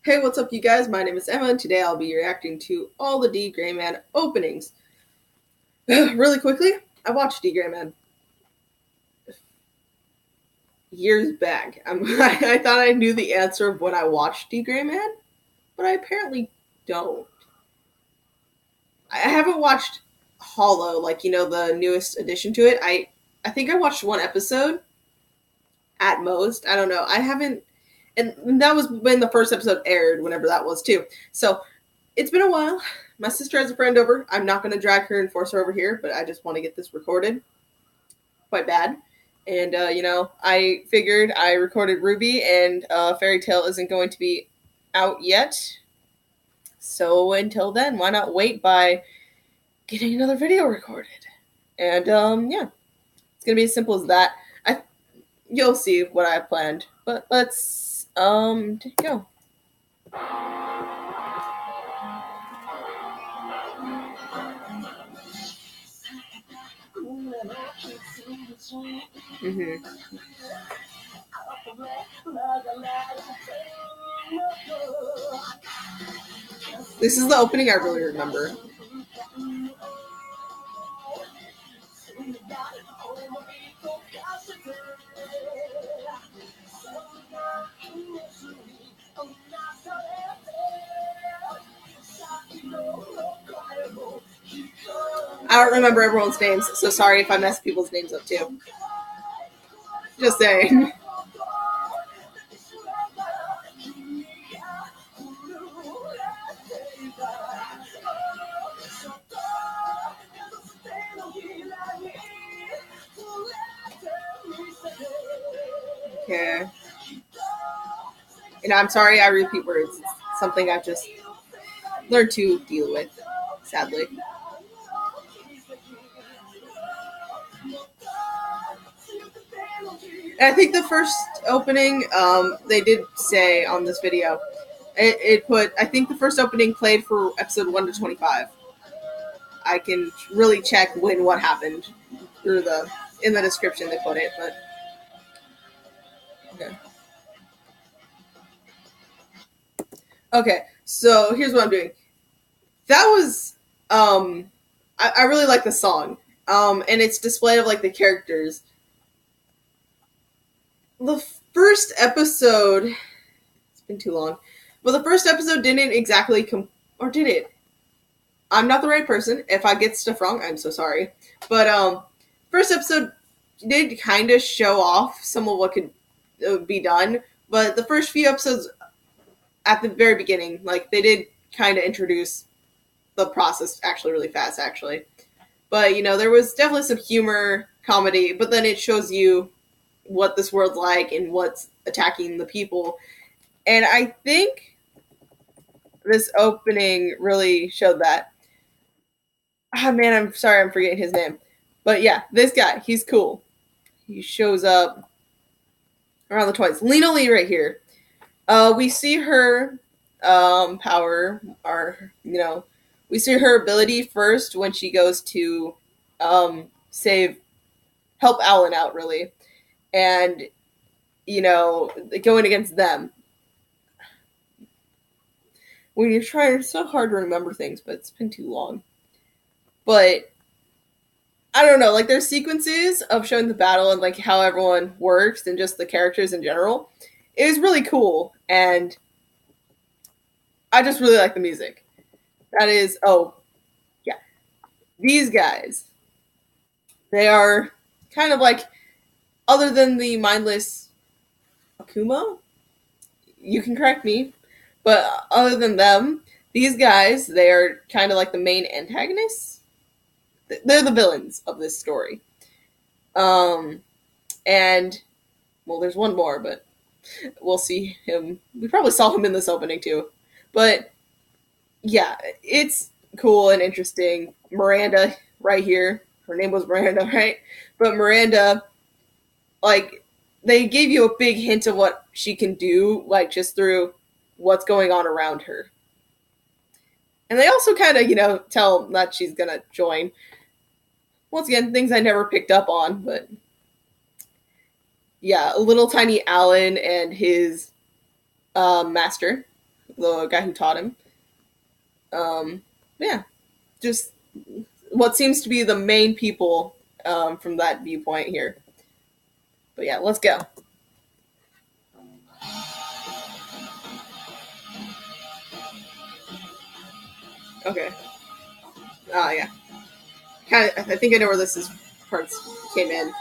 Hey, what's up, you guys? My name is Emma, and today I'll be reacting to all the D Gray Man openings. Really quickly, I watched D Gray Man years back. I thought I knew the answer of when I watched D Gray Man, but I apparently don't. I haven't watched Hollow, like the newest addition to it. I think I watched one episode at most. I don't know. I haven't, and that was when the first episode aired, whenever that was too. So it's been a while. My sister has a friend over. I'm not going to drag her and force her over here, but I just want to get this recorded. Quite bad. And, I figured I recorded Ruby, and Fairy Tale isn't going to be out yet. So until then, why not wait by getting another video recorded? And, yeah, it's going to be as simple as that. You'll see what I have planned. But let's, go. Mm-hmm. This is the opening I really remember. I don't remember everyone's names, so sorry if I mess people's names up too. Just saying. Okay. And I'm sorry I repeat words. It's something I've just learned to deal with, sadly. And I think the first opening, they did say on this video, it put, I think the first opening played for episode 1 to 25. I can really check when what happened through in the description they put it, but okay. Okay, so here's what I'm doing. That was I really like the song. And its display of like the characters. The first episode, it's been too long. But the first episode didn't exactly or did it? I'm not the right person. If I get stuff wrong, I'm so sorry. But first episode did kind of show off some of what could be done, but the first few episodes at the very beginning, like they did kind of introduce the process actually really fast, actually. But there was definitely some humor, comedy, but then it shows you what this world's like and what's attacking the people. And I think this opening really showed that. Ah, man, I'm sorry, I'm forgetting his name. But yeah, this guy, he's cool. He shows up around the 20s. Lena Lee right here. We see her power, or, we see her ability first when she goes to help Alan out, really. And, going against them. When you're trying, it's so hard to remember things, but it's been too long. But I don't know, like there's sequences of showing the battle and like how everyone works and just the characters in general. It was really cool, and I just really like the music. That is, oh yeah, these guys, they are kind of like, other than the mindless Akuma, you can correct me, but other than them, these guys, they are kind of like the main antagonists. They're the villains of this story. And, well, there's one more, but we'll see him. We probably saw him in this opening too. But, yeah, it's cool and interesting. Miranda, right here. Her name was Miranda, right? But Miranda, like, they gave you a big hint of what she can do, like, just through what's going on around her. And they also kind of, tell that she's gonna join. Once again, things I never picked up on, but yeah, little tiny Alan and his master, the guy who taught him. Yeah, just what seems to be the main people from that viewpoint here. But yeah, let's go. Okay. Yeah. Kind of. I think I know where this is. Parts came in.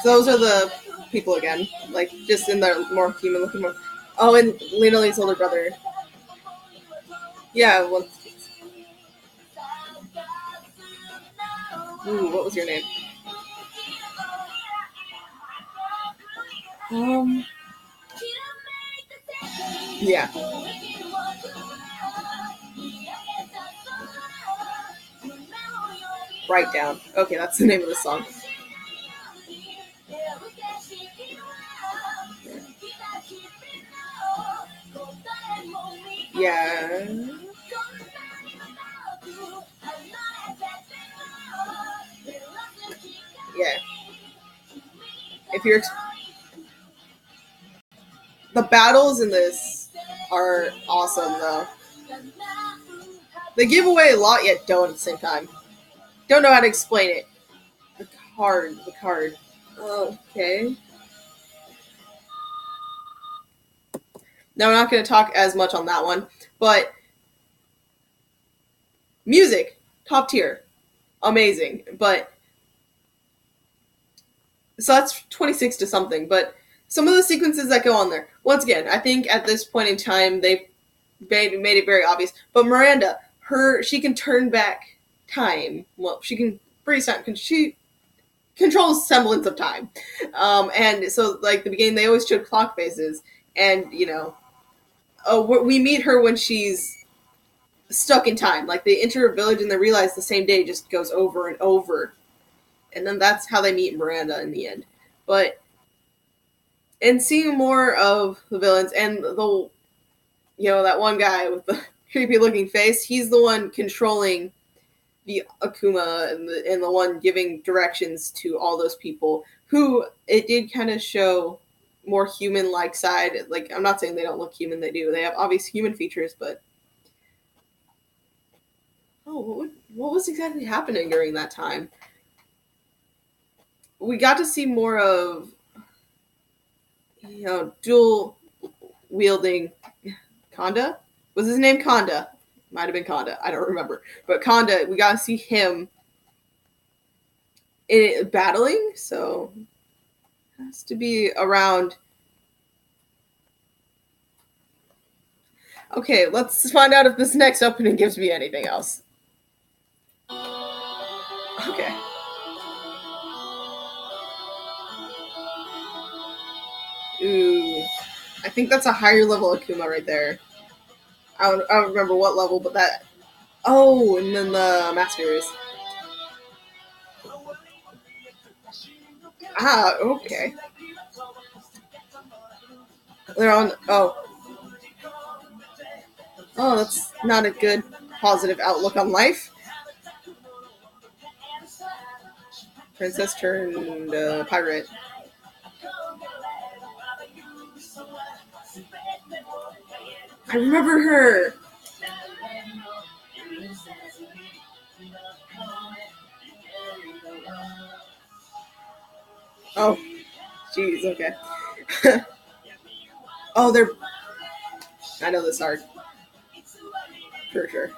So those are the people again, like just in their more human looking. Oh, and Lena Lee's older brother. Yeah. Well, ooh, what was your name? Yeah. Write Down. Okay, that's the name of the song. Yeah. Yeah. If you're the battles in this are awesome though. They give away a lot yet don't at the same time. Don't know how to explain it. The card. Okay. Now we're not going to talk as much on that one, but music, top tier, amazing. But so that's 26 to something. But some of the sequences that go on there, once again, I think at this point in time they've made it very obvious. But Miranda, she can turn back time. Well, she can freeze time. She controls semblance of time. And so, like the beginning, they always showed clock faces, and we meet her when she's stuck in time. Like they enter a village and they realize the same day just goes over and over, and then that's how they meet Miranda in the end. But and seeing more of the villains and that one guy with the creepy looking face, he's the one controlling the Akuma and the one giving directions to all those people who it did kind of show more human-like side. Like, I'm not saying they don't look human, they do. They have obvious human features, but what was exactly happening during that time? We got to see more of dual wielding Kanda. Was his name Kanda? Might have been Kanda. I don't remember. But Kanda, we got to see him in battling, so it has to be around. Okay, let's find out if this next opening gives me anything else. Okay. Ooh. I think that's a higher level Akuma right there. I don't remember what level, but that... Oh, and then the Masters. Ah, okay. They're on... Oh, that's not a good positive outlook on life. Princess turned pirate. I remember her. Oh, jeez, okay. Oh, I know this art. For sure.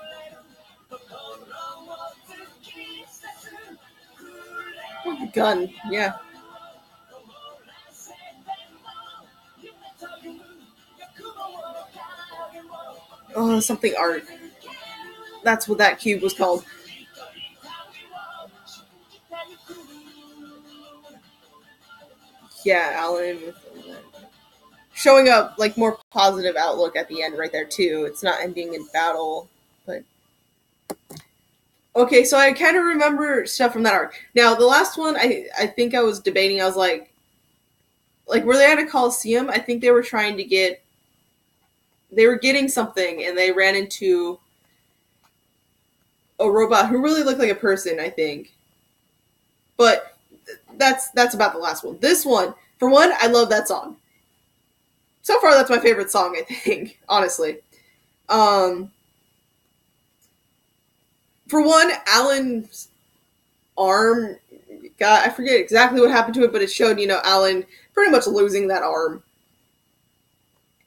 Oh, the gun, yeah. Oh, something art. That's what that cube was called. Yeah, Alan showing up like more positive outlook at the end right there too. It's not ending in battle, but okay. So I kind of remember stuff from that arc. Now the last one, I think I was debating. I was like were they at a Coliseum? I think they were trying to get they were getting something and they ran into a robot who really looked like a person, I think. But that's about the last one. This one, for one, I love that song. So far, that's my favorite song, I think, honestly. Um, for one, Alan's arm got, I forget exactly what happened to it, but it showed, Alan pretty much losing that arm.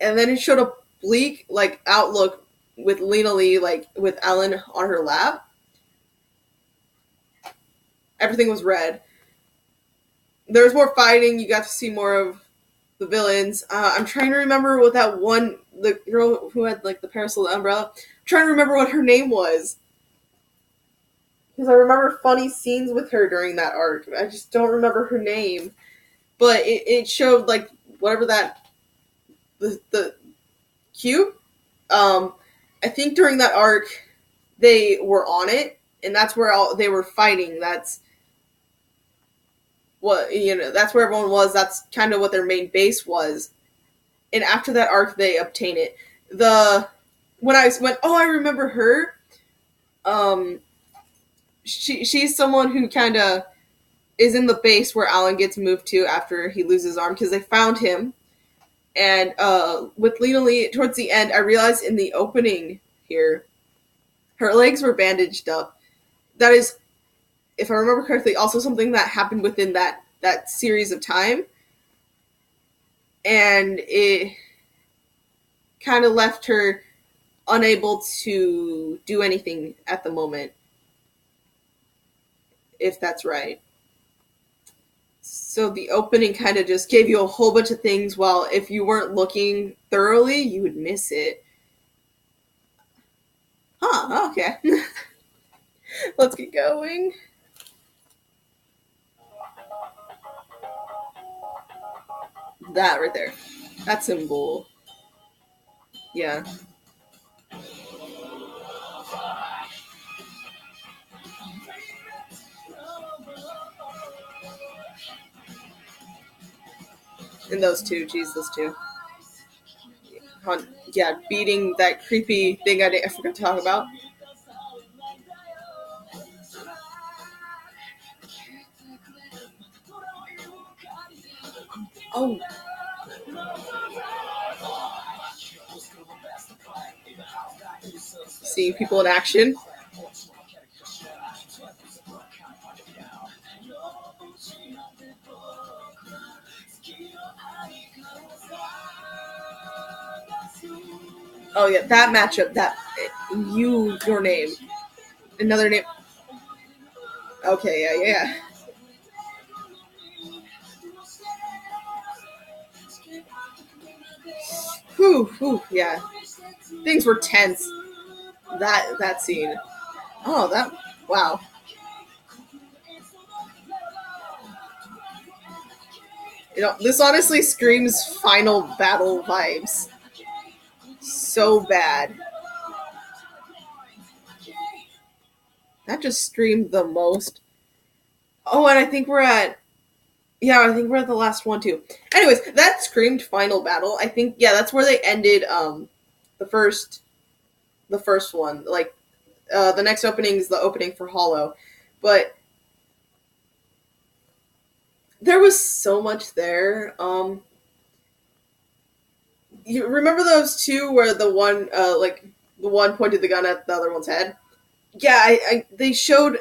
And then it showed a bleak, like, outlook with Lena Lee, like, with Alan on her lap. Everything was red. There was more fighting. You got to see more of the villains. I'm trying to remember what that one, the girl who had, like, the parasol umbrella. I'm trying to remember what her name was. Because I remember funny scenes with her during that arc. I just don't remember her name. But it showed, like, whatever that, the cube. I think during that arc, they were on it, and that's where they were fighting. That's what, that's where everyone was. That's kind of what their main base was. And after that arc, they obtain it. When I went, oh, I remember her. She's someone who kind of is in the base where Alan gets moved to after he loses his arm, because they found him. And with Lena Lee, towards the end, I realized in the opening here, her legs were bandaged up. That is, if I remember correctly, also something that happened within that series of time. And it kind of left her unable to do anything at the moment, if that's right. So the opening kind of just gave you a whole bunch of things, while if you weren't looking thoroughly, you would miss it. Huh, okay. Let's get going. That right there. That symbol. Yeah. And those two, geez, those two. Yeah, beating that creepy thing I forgot to talk about. Oh. Seeing people in action. Oh yeah, that matchup, your name. Another name. Okay, yeah. Whew, yeah. Things were tense. That scene. Oh, wow. This honestly screams final battle vibes. So bad. That just screamed the most. Oh, and I think we're at the last one too. Anyways, that screamed final battle. I think, yeah, that's where they ended the first one. Like, the next opening is the opening for Hollow. But there was so much there. You remember those two where the one pointed the gun at the other one's head? Yeah, they showed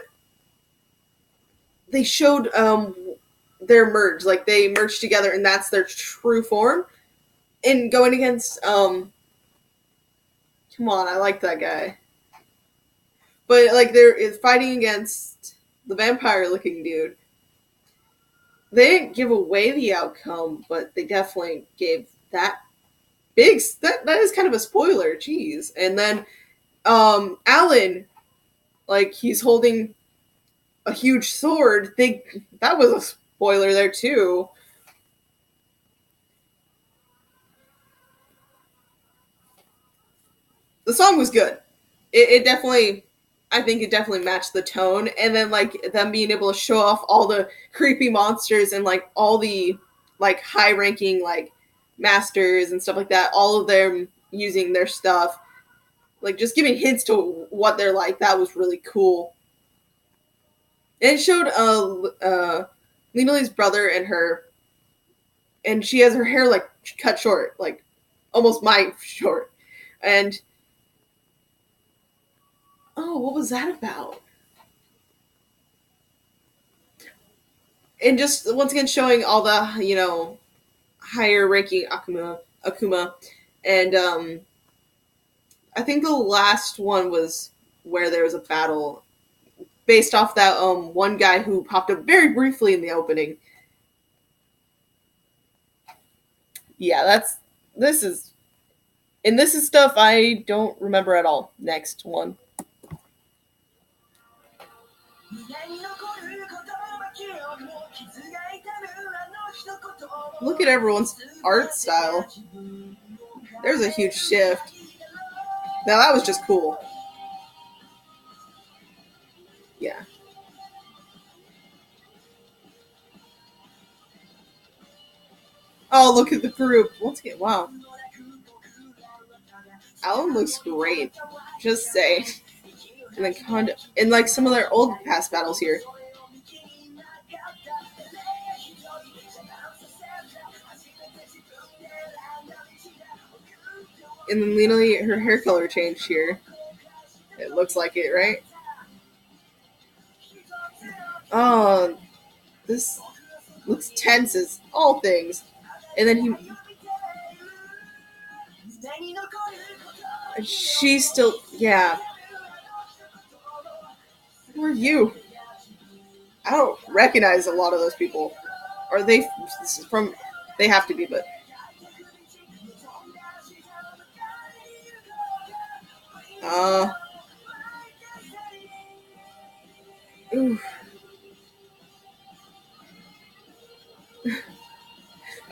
their merge, like they merged together, and that's their true form. And going against come on, I like that guy. But like they're fighting against the vampire looking dude. They didn't give away the outcome, but they definitely gave that that is kind of a spoiler, jeez. And then Alan, like, he's holding a huge sword. That was a spoiler there too. The song was good. It definitely, I think it definitely matched the tone. And then like them being able to show off all the creepy monsters and like all the like high ranking like masters and stuff like that. All of them using their stuff, like just giving hints to what they're like. That was really cool. And it showed Lena Lee's brother and her, and she has her hair like cut short, like almost my short. And oh, what was that about? And just once again showing all the higher ranking Akuma, and I think the last one was where there was a battle based off that one guy who popped up very briefly in the opening. Yeah, this is stuff I don't remember at all. Next one. Look at everyone's art style. There's a huge shift. Now that was just cool. Yeah. Oh, look at the group. Once again, wow. Alan looks great. Just say. And then in like some of their old past battles here. And then Lena Lee, her hair color changed here. It looks like it, right? Oh, this looks tense as all things. And then she's still, yeah. Who are you? I don't recognize a lot of those people. Are they from, they have to be, but. Ooh.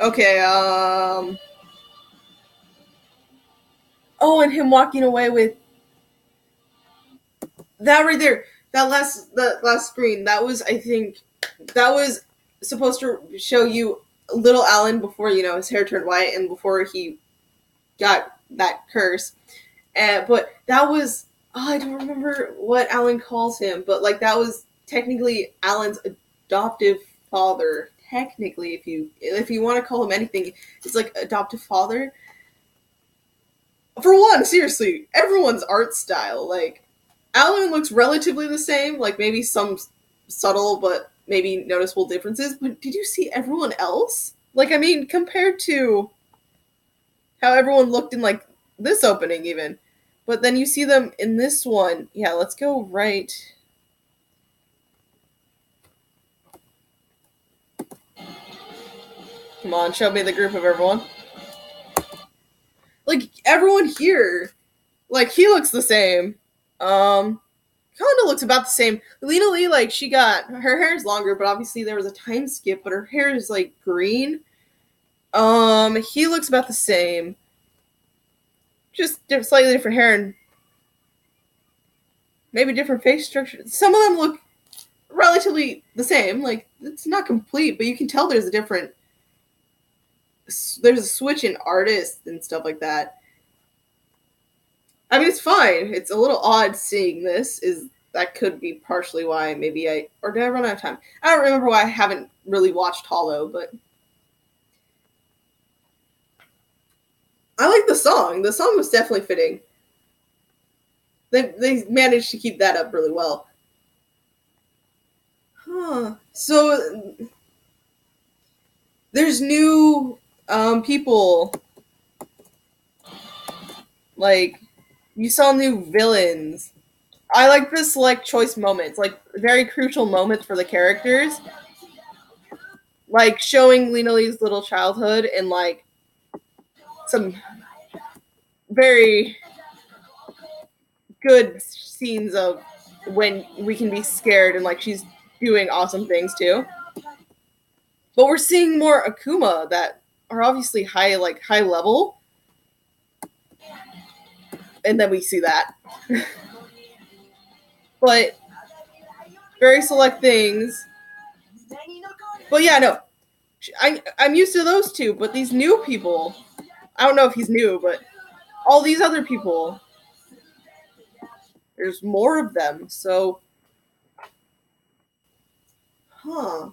Okay, oh, and him walking away with that right there. That last screen. That was, I think, that was supposed to show you little Alan before his hair turned white and before he got that curse. But that was, I don't remember what Alan calls him, but like that was technically Alan's adoptive father. Technically, if you want to call him anything, it's like adoptive father. For one, seriously, everyone's art style, like Alan looks relatively the same, like maybe some subtle but maybe noticeable differences. But did you see everyone else? Like, I mean, compared to how everyone looked in like this opening, even. But then you see them in this one. Yeah, let's go right. Come on, show me the group of everyone. Like, everyone here, like, he looks the same. Kind of looks about the same. Lena Lee, like, her hair is longer, but obviously there was a time skip, but her hair is, like, green. He looks about the same. Just slightly different hair and maybe different face structure. Some of them look relatively the same. Like, it's not complete, but you can tell there's a switch in artists and stuff like that. I mean, it's fine. It's a little odd seeing this. That could be partially why maybe or did I run out of time? I don't remember why I haven't really watched Hollow, but I like the song. The song was definitely fitting. They managed to keep that up really well. Huh. So there's new people. Like, you saw new villains. I like the select choice moments, like very crucial moments for the characters. Like showing Lena Lee's little childhood and like some very good scenes of when we can be scared and like she's doing awesome things too. But we're seeing more Akuma that are obviously high level. And then we see that. But very select things. But yeah, no. I'm used to those two, but these new people, I don't know if he's new, but all these other people, there's more of them. So, huh?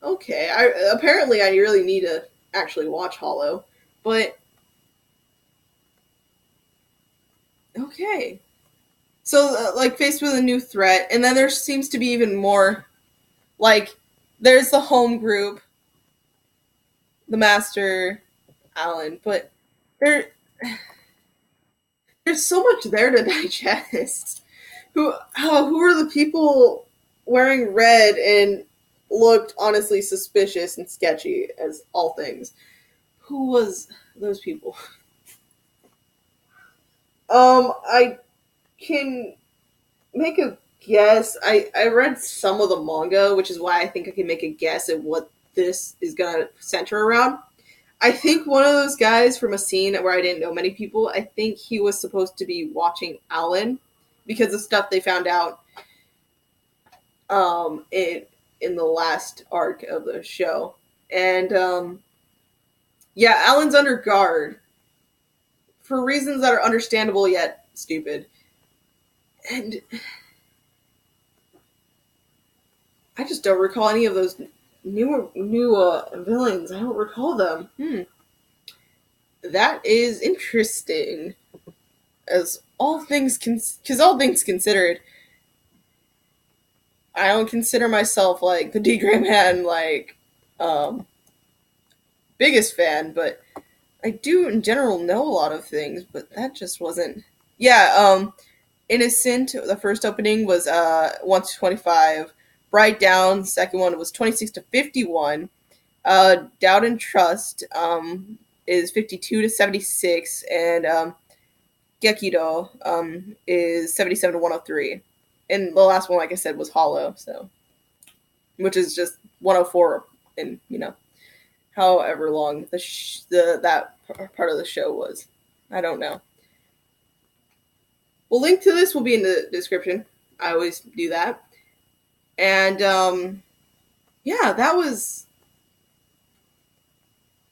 Okay. I really need to actually watch Hollow, but okay. So, like, faced with a new threat, and then there seems to be even more. Like, there's the home group, the master, Alan, but there there's so much there to digest. Who are the people wearing red and looked honestly suspicious and sketchy as all things? Who was those people? I can make a guess. I read some of the manga, which is why I think I can make a guess at what this is gonna center around. I think one of those guys from a scene where I didn't know many people, I think he was supposed to be watching Alan because of stuff they found out in the last arc of the show. And yeah, Alan's under guard for reasons that are understandable yet stupid. And I just don't recall any of those new villains. I don't recall them. That is interesting. As because all things considered, I don't consider myself like the D Gray Man um biggest fan, but I do in general know a lot of things, but that just wasn't. Yeah, Innocent, the first opening was 1 to 25. Bright Down, the second one was 26 to 51. Doubt and Trust is 52 to 76, and Gekido is 77 to 103. And the last one, like I said, was Hollow, so which is just 104, and however long that part of the show was. I don't know. Well, link to this will be in the description. I always do that. And yeah, that was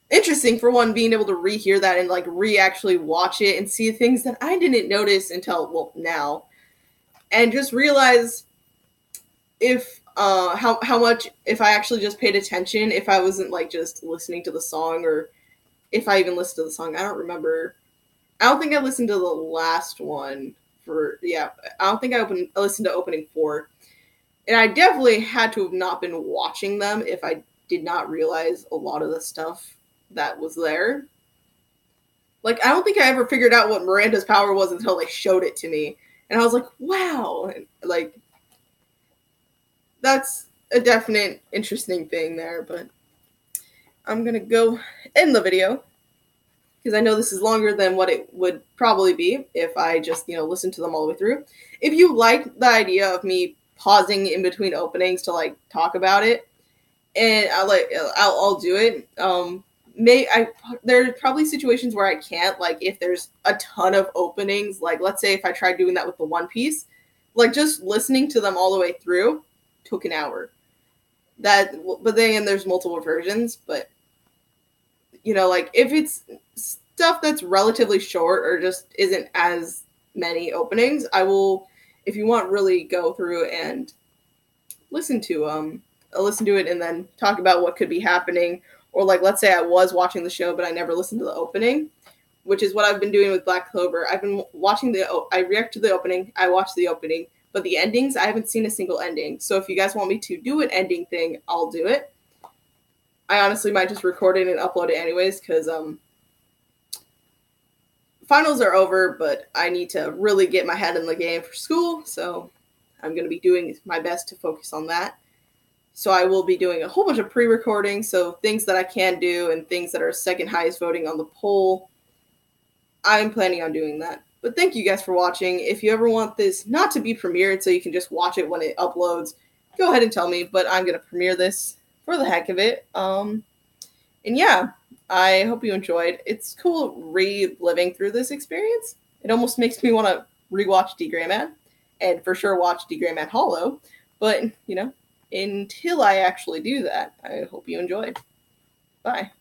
interesting for one, being able to rehear that and like actually watch it and see things that I didn't notice until now, and just realize if how much if I actually just paid attention, if I wasn't like just listening to the song, or if I even listened to the song. I don't remember. I don't think I listened to the last one for yeah. I don't think I listened to opening 4, and I definitely had to have not been watching them if I did not realize a lot of the stuff that was there. Like, I don't think I ever figured out what Miranda's power was until they showed it to me, and I was like, wow, like that's a definite interesting thing there. But I'm gonna go end the video because I know this is longer than what it would probably be if I just listen to them all the way through. If you like the idea of me pausing in between openings to like talk about it, and I'll do it. There are probably situations where I can't, like if there's a ton of openings, like let's say if I tried doing that with the One Piece, like just listening to them all the way through took an hour. But then there's multiple versions, but like if it's stuff that's relatively short or just isn't as many openings, I will, if you want, really go through and listen to it and then talk about what could be happening. Or like, let's say I was watching the show, but I never listened to the opening, which is what I've been doing with Black Clover. I've been watching I react to the opening, I watch the opening, but the endings, I haven't seen a single ending. So if you guys want me to do an ending thing, I'll do it. I honestly might just record it and upload it anyways, because finals are over, but I need to really get my head in the game for school, so I'm going to be doing my best to focus on that. So I will be doing a whole bunch of pre-recording, so things that I can do and things that are second highest voting on the poll. I'm planning on doing that. But thank you guys for watching. If you ever want this not to be premiered so you can just watch it when it uploads, go ahead and tell me, but I'm going to premiere this for the heck of it. And yeah, I hope you enjoyed. It's cool reliving through this experience. It almost makes me want to rewatch D Gray Man, and for sure watch D Gray Man Hollow. But, until I actually do that, I hope you enjoyed. Bye.